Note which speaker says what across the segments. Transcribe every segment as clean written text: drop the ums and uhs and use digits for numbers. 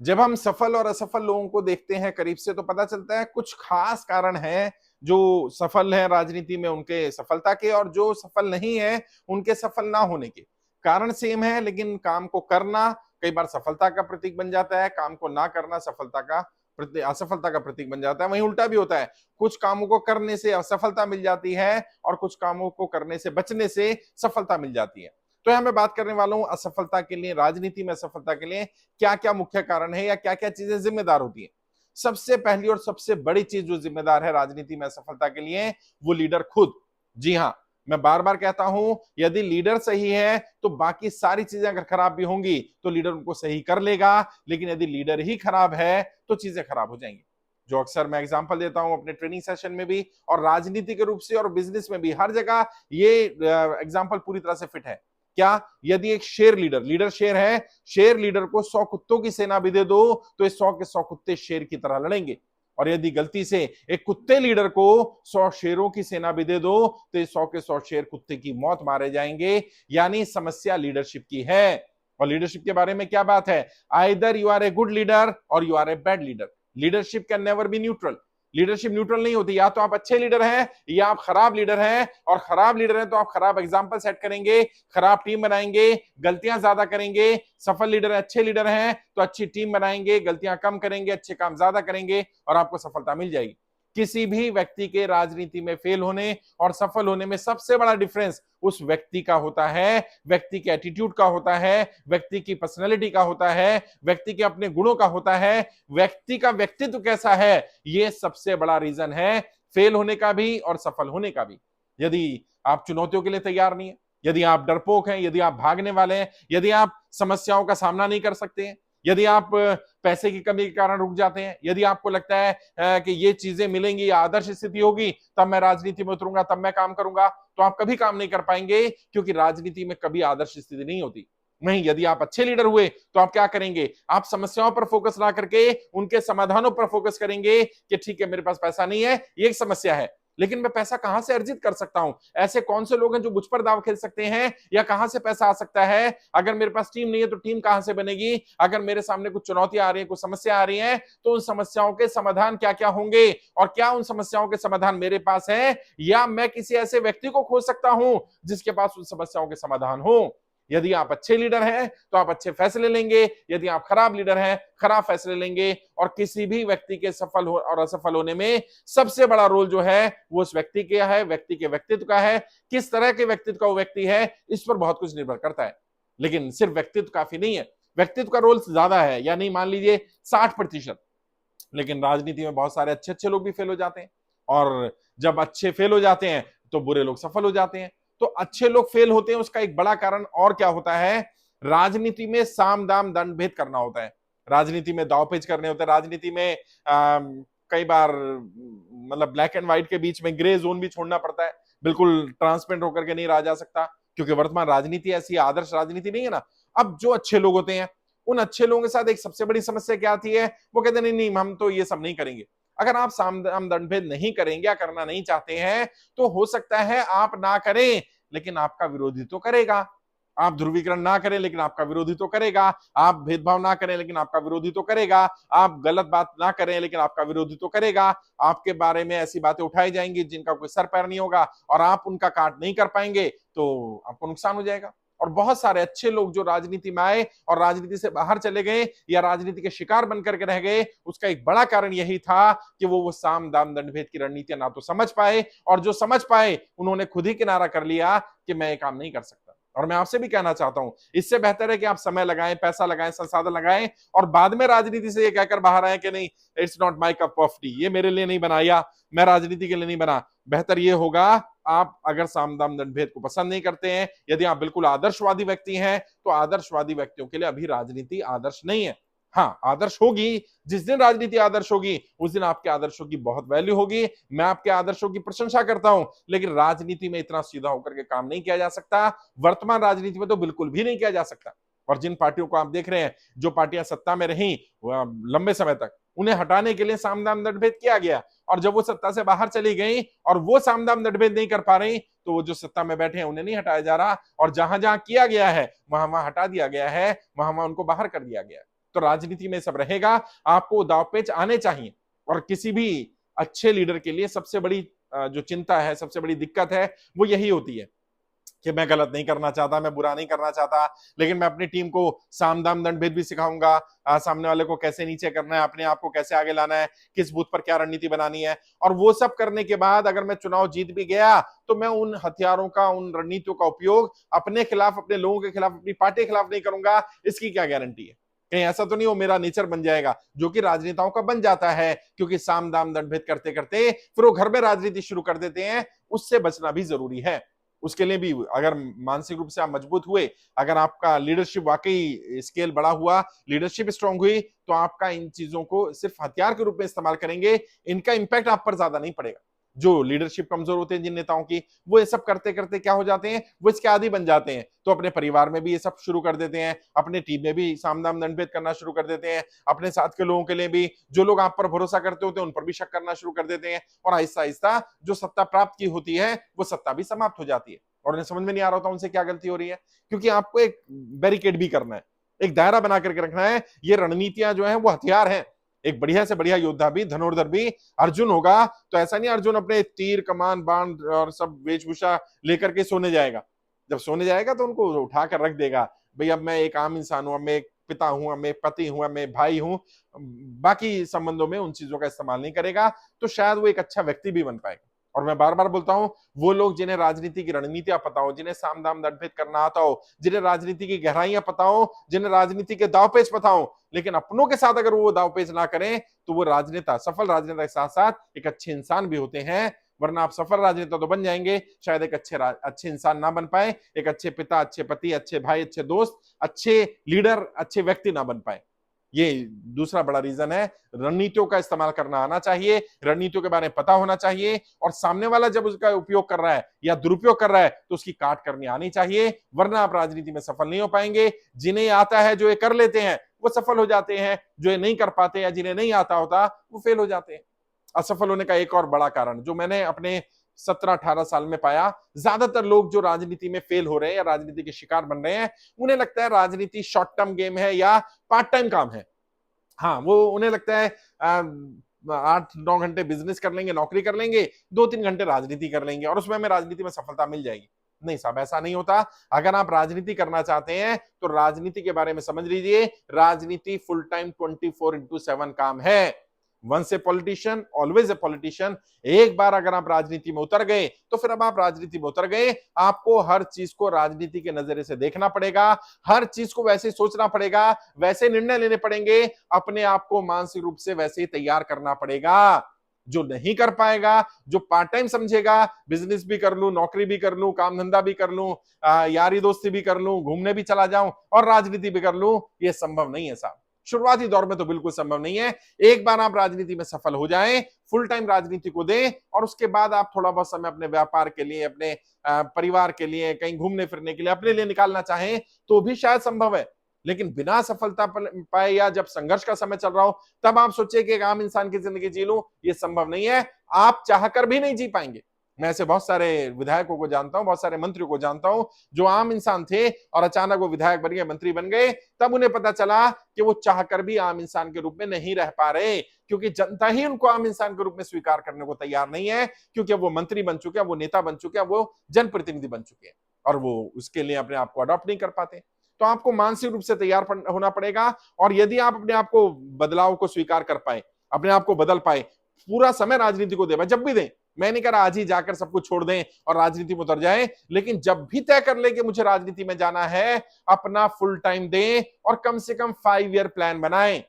Speaker 1: जब हम सफल और असफल लोगों को देखते हैं करीब से तो पता चलता है कुछ खास कारण हैं जो सफल हैं राजनीति में उनके सफलता के, और जो सफल नहीं है उनके सफल ना होने के। कारण सेम है, लेकिन काम को करना कई बार सफलता का प्रतीक बन जाता है, काम को ना करना सफलता का असफलता का प्रतीक बन जाता है। वहीं उल्टा भी होता है, कुछ कामों को करने से असफलता मिल जाती है और कुछ कामों को करने से बचने से सफलता मिल जाती है। तो यहां मैं बात करने वाला हूं असफलता के लिए, राजनीति में असफलता के लिए क्या क्या मुख्य कारण है या क्या क्या चीजें जिम्मेदार होती है। सबसे पहली और सबसे बड़ी चीज जो जिम्मेदार है राजनीति में असफलता के लिए, वो लीडर खुद। जी हाँ, मैं बार बार कहता हूं, यदि लीडर सही है तो बाकी सारी चीजें अगर खराब भी होंगी तो लीडर उनको सही कर लेगा, लेकिन यदि लीडर ही खराब है तो चीजें खराब हो जाएंगी। जो अक्सर मैं एग्जांपल देता हूं अपने ट्रेनिंग सेशन में भी, और राजनीति के रूप से और बिजनेस में भी, हर जगह ये एग्जांपल पूरी तरह से फिट है। क्या? यदि एक शेर लीडर शेर है, शेर लीडर को 100 कुत्तों की सेना भी दे दो तो ये 100 के 100 कुत्ते शेर की तरह लड़ेंगे। और यदि गलती से एक कुत्ते लीडर को 100 शेरों की सेना भी दे दो तो ये 100 के 100 शेर कुत्ते की मौत मारे जाएंगे। यानी समस्या लीडरशिप की है। और लीडरशिप के बारे में क्या बात है? Either you are a good leader और you are a bad leader. Leadership can never be neutral. Leadership neutral नहीं होती, या तो आप अच्छे लीडर हैं या आप खराब लीडर हैं। और खराब लीडर हैं तो आप खराब एग्जाम्पल सेट करेंगे, खराब टीम बनाएंगे, गलतियां ज्यादा करेंगे। सफल लीडर अच्छे लीडर हैं तो अच्छी टीम बनाएंगे, गलतियां कम करेंगे, अच्छे काम ज्यादा करेंगे और आपको सफलता मिल जाएगी। किसी भी व्यक्ति के राजनीति में फेल होने और सफल होने में सबसे बड़ा डिफरेंस उस व्यक्ति का होता है, व्यक्ति के एटीट्यूड का होता है, व्यक्ति की पर्सनैलिटी का होता है, व्यक्ति के अपने गुणों का होता है, व्यक्ति का व्यक्तित्व कैसा है। ये सबसे बड़ा रीजन है फेल होने का भी और सफल होने का भी। यदि आप चुनौतियों के लिए तैयार नहीं है, यदि आप डरपोक हैं, यदि आप भागने वाले हैं, यदि आप समस्याओं का सामना नहीं कर सकते हैं, यदि आप पैसे की कमी के कारण रुक जाते हैं, यदि आपको लगता है कि ये चीजें मिलेंगी या आदर्श स्थिति होगी तब मैं राजनीति में उतरूंगा, तब मैं काम करूंगा, तो आप कभी काम नहीं कर पाएंगे, क्योंकि राजनीति में कभी आदर्श स्थिति नहीं होती। नहीं, यदि आप अच्छे लीडर हुए तो आप क्या करेंगे? आप समस्याओं पर फोकस ना करके उनके समाधानों पर फोकस करेंगे कि ठीक है, मेरे पास पैसा नहीं है, ये एक समस्या है, लेकिन मैं पैसा कहां से अर्जित कर सकता हूं? ऐसे कौन से लोग हैं जो मुझ पर दाव खेल सकते हैं, या कहां से पैसा आ सकता है? अगर मेरे पास टीम नहीं है तो टीम कहां से बनेगी? अगर मेरे सामने कुछ चुनौतियां आ रही हैं, कुछ समस्या आ रही हैं, तो उन समस्याओं के समाधान क्या क्या होंगे? और क्या उन समस्याओं के समाधान मेरे पास है, या मैं किसी ऐसे व्यक्ति को खोज सकता हूं जिसके पास उन समस्याओं के समाधान हो? यदि आप अच्छे लीडर हैं तो आप अच्छे फैसले लेंगे, यदि आप खराब लीडर हैं खराब फैसले लेंगे। और किसी भी व्यक्ति के सफल हो और असफल होने में सबसे बड़ा रोल जो है वो उस व्यक्ति का है, व्यक्ति के व्यक्तित्व का है। किस तरह के व्यक्तित्व का वो व्यक्ति है, इस पर बहुत कुछ निर्भर करता है। लेकिन सिर्फ व्यक्तित्व काफी नहीं है, व्यक्तित्व का रोल ज्यादा है, यानी मान लीजिए 60%। लेकिन राजनीति में बहुत सारे अच्छे अच्छे लोग भी फेल हो जाते हैं, और जब अच्छे फेल हो जाते हैं तो बुरे लोग सफल हो जाते हैं। तो अच्छे लोग फेल होते हैं उसका एक बड़ा कारण और क्या होता है? राजनीति में साम दाम दंड भेद करना होता है, राजनीति में दावपेच करने होते हैं, राजनीति में कई बार मतलब ब्लैक एंड व्हाइट के बीच में ग्रे जोन भी छोड़ना पड़ता है, बिल्कुल ट्रांसपेरेंट होकर के नहीं रहा जा सकता, क्योंकि वर्तमान राजनीति ऐसी आदर्श राजनीति नहीं है ना। अब जो अच्छे लोग होते हैं, उन अच्छे लोगों के साथ एक सबसे बड़ी समस्या क्या आती है? वो कहते हैं नहीं नहीं, हम तो ये सब नहीं करेंगे। अगर आप साम दाम दंड भेद नहीं करेंगे या करना नहीं चाहते हैं तो हो सकता है आप ना करें, लेकिन आपका विरोधी तो करेगा। आप ध्रुवीकरण ना करें लेकिन आपका विरोधी तो करेगा। आप भेदभाव ना करें लेकिन आपका विरोधी तो करेगा। आप गलत बात ना करें लेकिन आपका विरोधी तो करेगा। आपके बारे में ऐसी बातें उठाई जाएंगी जिनका कोई सर पैर नहीं होगा, और आप उनका काट नहीं कर पाएंगे तो आपको नुकसान हो जाएगा। और बहुत सारे अच्छे लोग जो राजनीति में आए और राजनीति से बाहर चले गए या राजनीति के शिकार बनकर के रह गए, उसका एक बड़ा कारण यही था कि वो साम दाम दंड भेद की रणनीतियां ना तो समझ पाए, और जो समझ पाए उन्होंने खुद ही किनारा कर लिया कि मैं ये काम नहीं कर सकता। और मैं आपसे भी कहना चाहता हूं, इससे बेहतर है कि आप समय लगाएं, पैसा लगाएं, संसाधन लगाएं, और बाद में राजनीति से ये कहकर बाहर आए कि नहीं, it's not my cup of T, ये मेरे लिए नहीं बना, या मैं राजनीति के लिए नहीं बना। बेहतर ये होगा, आप अगर साम दाम दंड भेद को पसंद नहीं करते हैं, यदि आप बिल्कुल आदर्शवादी व्यक्ति हैं, तो आदर्शवादी व्यक्तियों के लिए अभी राजनीति आदर्श नहीं है। हाँ, आदर्श होगी, जिस दिन राजनीति आदर्श होगी उस दिन आपके आदर्शों की बहुत वैल्यू होगी। मैं आपके आदर्शों की प्रशंसा करता हूं, लेकिन राजनीति में इतना सीधा होकर के काम नहीं किया जा सकता, वर्तमान राजनीति में तो बिल्कुल भी नहीं किया जा सकता। और जिन पार्टियों को आप देख रहे हैं, जो पार्टियां सत्ता में रही लंबे समय तक, उन्हें हटाने के लिए साम दाम दंड भेद किया गया, और जब वो सत्ता से बाहर चली गई और वो साम दाम दंड भेद नहीं कर पा रही, तो वो जो सत्ता में बैठे हैं उन्हें नहीं हटाया जा रहा, और जहां जहां किया गया है वहां वहां हटा दिया गया है, वहां वहां उनको बाहर कर दिया गया है। तो राजनीति में सब रहेगा, आपको दांवपेच आने चाहिए। और किसी भी अच्छे लीडर के लिए सबसे बड़ी जो चिंता है, सबसे बड़ी दिक्कत है, वो यही होती है कि मैं गलत नहीं करना चाहता, मैं बुरा नहीं करना चाहता, लेकिन मैं अपनी टीम को साम दाम दंड भेद भी सिखाऊंगा, सामने वाले को कैसे नीचे करना है, अपने आप को कैसे आगे लाना है, किस बूथ पर क्या रणनीति बनानी है। और वो सब करने के बाद अगर मैं चुनाव जीत भी गया तो मैं उन हथियारों का, उन रणनीतियों का उपयोग अपने खिलाफ, अपने लोगों के खिलाफ, अपनी पार्टी के खिलाफ नहीं करूंगा। इसकी क्या गारंटी है? कहीं ऐसा तो नहीं हो मेरा नेचर बन जाएगा, जो कि राजनेताओं का बन जाता है, क्योंकि साम दाम दंड भेद करते करते फिर वो घर में राजनीति शुरू कर देते हैं। उससे बचना भी जरूरी है। उसके लिए भी अगर मानसिक रूप से आप मजबूत हुए, अगर आपका लीडरशिप वाकई स्केल बड़ा हुआ, लीडरशिप स्ट्रांग हुई, तो आपका इन चीजों को सिर्फ हथियार के रूप में इस्तेमाल करेंगे, इनका इंपैक्ट आप पर ज्यादा नहीं पड़ेगा। जो लीडरशिप कमजोर होते हैं जिन नेताओं की, वो ये सब करते करते क्या हो जाते हैं, वो इसके आदी बन जाते हैं। तो अपने परिवार में भी ये सब शुरू कर देते हैं, अपने टीम में भी सामदाम दंडभेद करना शुरू कर देते हैं, अपने साथ के लोगों के लिए भी, जो लोग आप पर भरोसा करते होते हैं उन पर भी शक करना शुरू कर देते हैं। और आहिस्ता आहिस्ता जो सत्ता प्राप्त की होती है, वो सत्ता भी समाप्त हो जाती है। और उन्हें समझ में नहीं आ रहा होता उनसे क्या गलती हो रही है, क्योंकि आपको एक बैरिकेड भी करना है, एक दायरा बना करके रखना है। ये रणनीतियां जो है वो हथियार हैं। एक बढ़िया से बढ़िया योद्धा भी, धनुर्धर भी अर्जुन होगा, तो ऐसा नहीं अर्जुन अपने तीर कमान बाण और सब वेशभूषा लेकर के सोने जाएगा। जब सोने जाएगा तो उनको उठाकर रख देगा, भाई अब मैं एक आम इंसान हूं, अब मैं एक पिता हूं, अब मैं पति हूं, अब मैं भाई हूं। बाकी संबंधों में उन चीजों का इस्तेमाल नहीं करेगा, तो शायद वो एक अच्छा व्यक्ति भी बन पाएगा। और मैं बार बार बोलता हूं, वो लोग जिन्हें राजनीति की रणनीतियां पता हो, जिन्हें साम दाम दंडभेद करना आता हो, जिन्हें राजनीति की गहराइयां पता हो, जिन्हें राजनीति के दावपेच पता हो, लेकिन अपनों के साथ अगर वो दावपेच ना करें, तो वो राजनेता, सफल राजनेता के साथ साथ एक अच्छे इंसान भी होते हैं। वरना आप सफल राजनेता तो बन जाएंगे, शायद एक अच्छे इंसान ना बन पाए, एक अच्छे पिता, अच्छे पति, अच्छे भाई, अच्छे दोस्त, अच्छे लीडर, अच्छे व्यक्ति ना बन पाए। ये दूसरा बड़ा रीजन है। रणनीतियों का इस्तेमाल करना आना चाहिए, रणनीतियों के बारे में पता होना चाहिए, और सामने वाला जब उसका उपयोग कर रहा है या दुरुपयोग कर रहा है तो उसकी काट करनी आनी चाहिए, वरना आप राजनीति में सफल नहीं हो पाएंगे। जिन्हें आता है, जो ये कर लेते हैं, वो सफल हो जाते हैं, जो ये नहीं कर पाते या जिन्हें नहीं आता होता वो फेल हो जाते हैं। असफल होने का एक और बड़ा कारण जो मैंने अपने 17-18 साल में पाया, ज्यादातर लोग जो राजनीति में फेल हो रहे हैं या राजनीति के शिकार बन रहे हैं, उन्हें लगता है राजनीति शॉर्ट टर्म गेम है या पार्ट टाइम काम है। हाँ, वो उन्हें लगता है 8-9 घंटे बिजनेस कर लेंगे, नौकरी कर लेंगे, 2-3 घंटे राजनीति कर लेंगे और उसमें हमें राजनीति में सफलता मिल जाएगी। नहीं साहब, ऐसा नहीं होता। अगर आप राजनीति करना चाहते हैं तो राजनीति के बारे में समझ लीजिए। राजनीति फुल टाइम 24/7 काम है। Once a politician always a politician. एक बार अगर आप राजनीति में उतर गए तो फिर अब आप राजनीति में उतर गए। आपको हर चीज को राजनीति के नजरिए से देखना पड़ेगा, हर चीज को वैसे सोचना पड़ेगा, वैसे निर्णय लेने पड़ेंगे, अपने आप को मानसिक रूप से वैसे ही तैयार करना पड़ेगा। जो नहीं कर पाएगा, जो पार्ट टाइम समझेगा, बिजनेस भी कर लूं, नौकरी भी कर लूं, काम धंधा भी कर लूं, यारी दोस्ती भी कर लूं, घूमने भी चला जाऊं और राजनीति भी कर लूं, ये संभव नहीं है साहब। शुरुआती दौर में तो बिल्कुल संभव नहीं है। एक बार आप राजनीति में सफल हो जाएं, फुल टाइम राजनीति को दें और उसके बाद आप थोड़ा बहुत समय अपने व्यापार के लिए, अपने परिवार के लिए, कहीं घूमने फिरने के लिए अपने लिए निकालना चाहें तो भी शायद संभव है। लेकिन बिना सफलता पाए या जब संघर्ष का समय चल रहा हो तब आप सोचिए कि एक आम इंसान की जिंदगी जी लूं, ये संभव नहीं है। आप चाहकर भी नहीं जी पाएंगे। मैं ऐसे बहुत सारे विधायकों को जानता हूं, बहुत सारे मंत्रियों को जानता हूं जो आम इंसान थे और अचानक वो विधायक बन गए, मंत्री बन गए। तब उन्हें पता चला कि वो चाहकर भी आम इंसान के रूप में नहीं रह पा रहे, क्योंकि जनता ही उनको आम इंसान के रूप में स्वीकार करने को तैयार नहीं है, क्योंकि वो मंत्री बन चुके हैं, वो नेता बन चुके हैं, वो जनप्रतिनिधि बन चुके हैं और वो उसके लिए अपने आप को अडॉप्ट नहीं कर पाते। तो आपको मानसिक रूप से तैयार होना पड़ेगा। और यदि आप अपने आप को, बदलाव को स्वीकार कर पाए, अपने आप को बदल पाए, पूरा समय राजनीति को दे, जब भी दें, मैं नहीं कह रहा आज ही जाकर सब कुछ छोड़ दें और राजनीति में उतर जाएं, लेकिन जब भी तय कर ले कि मुझे राजनीति में जाना है, अपना फुल टाइम दें और कम से कम 5 ईयर प्लान बनाएं।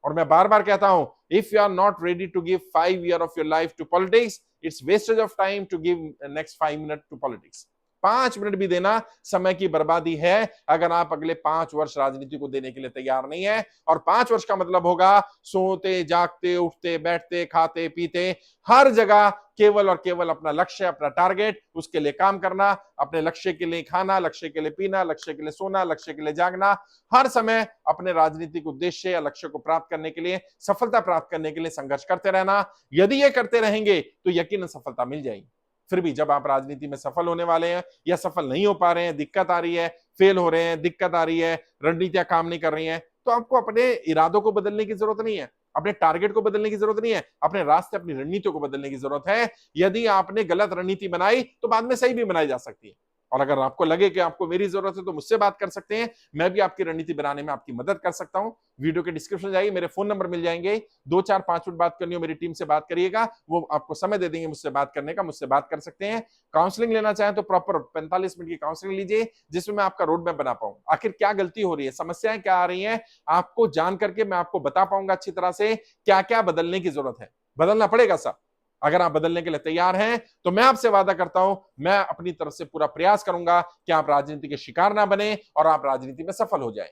Speaker 1: और मैं बार बार कहता हूं, if you are not ready to give 5 year of your life to politics, it's wastage of time to give next 5 minute to politics. 5 minute भी देना समय की बर्बादी है अगर आप अगले 5 वर्ष राजनीति को देने के लिए तैयार नहीं है। और 5 वर्ष का मतलब होगा सोते जागते, उठते बैठते, खाते पीते, हर जगह केवल और केवल अपना लक्ष्य, अपना टारगेट, उसके लिए काम करना, अपने लक्ष्य के लिए खाना, लक्ष्य के लिए पीना, लक्ष्य के लिए सोना, लक्ष्य के लिए जागना, हर समय अपने राजनीतिक उद्देश्य या लक्ष्य को प्राप्त करने के लिए, सफलता प्राप्त करने के लिए संघर्ष करते रहना। यदि ये करते रहेंगे तो यकीनन सफलता मिल जाएगी। फिर भी जब आप राजनीति में सफल होने वाले हैं या सफल नहीं हो पा रहे हैं, दिक्कत आ रही है, फेल हो रहे हैं, दिक्कत आ रही है, रणनीतियां काम नहीं कर रही हैं, तो आपको अपने इरादों को बदलने की जरूरत नहीं है, अपने टारगेट को बदलने की जरूरत नहीं है, अपने रास्ते, अपनी रणनीतियों को बदलने की जरूरत है। यदि आपने गलत रणनीति बनाई तो बाद में सही भी बनाई जा सकती है। और अगर आपको लगे कि आपको मेरी जरूरत है तो मुझसे बात कर सकते हैं, मैं भी आपकी रणनीति बनाने में आपकी मदद कर सकता हूं। वीडियो के डिस्क्रिप्शन जाइए, मेरे फोन नंबर मिल जाएंगे। 2 4 5 मिनट बात करनी हो मेरी टीम से बात करिएगा, वो आपको समय दे देंगे मुझसे बात करने का, मुझसे बात कर सकते हैं। काउंसलिंग लेना चाहें तो प्रॉपर 45 मिनट की काउंसलिंग लीजिए, जिसमें मैं आपका रोड मैप बना पाऊं, आखिर क्या गलती हो रही है, समस्याएं क्या आ रही हैं, आपको जान करके मैं आपको बता पाऊंगा अच्छी तरह से क्या क्या बदलने की जरूरत है। बदलना पड़ेगा सब। अगर आप बदलने के लिए तैयार हैं तो मैं आपसे वादा करता हूं, मैं अपनी तरफ से पूरा प्रयास करूंगा कि आप राजनीति के शिकार ना बने और आप राजनीति में सफल हो जाएं।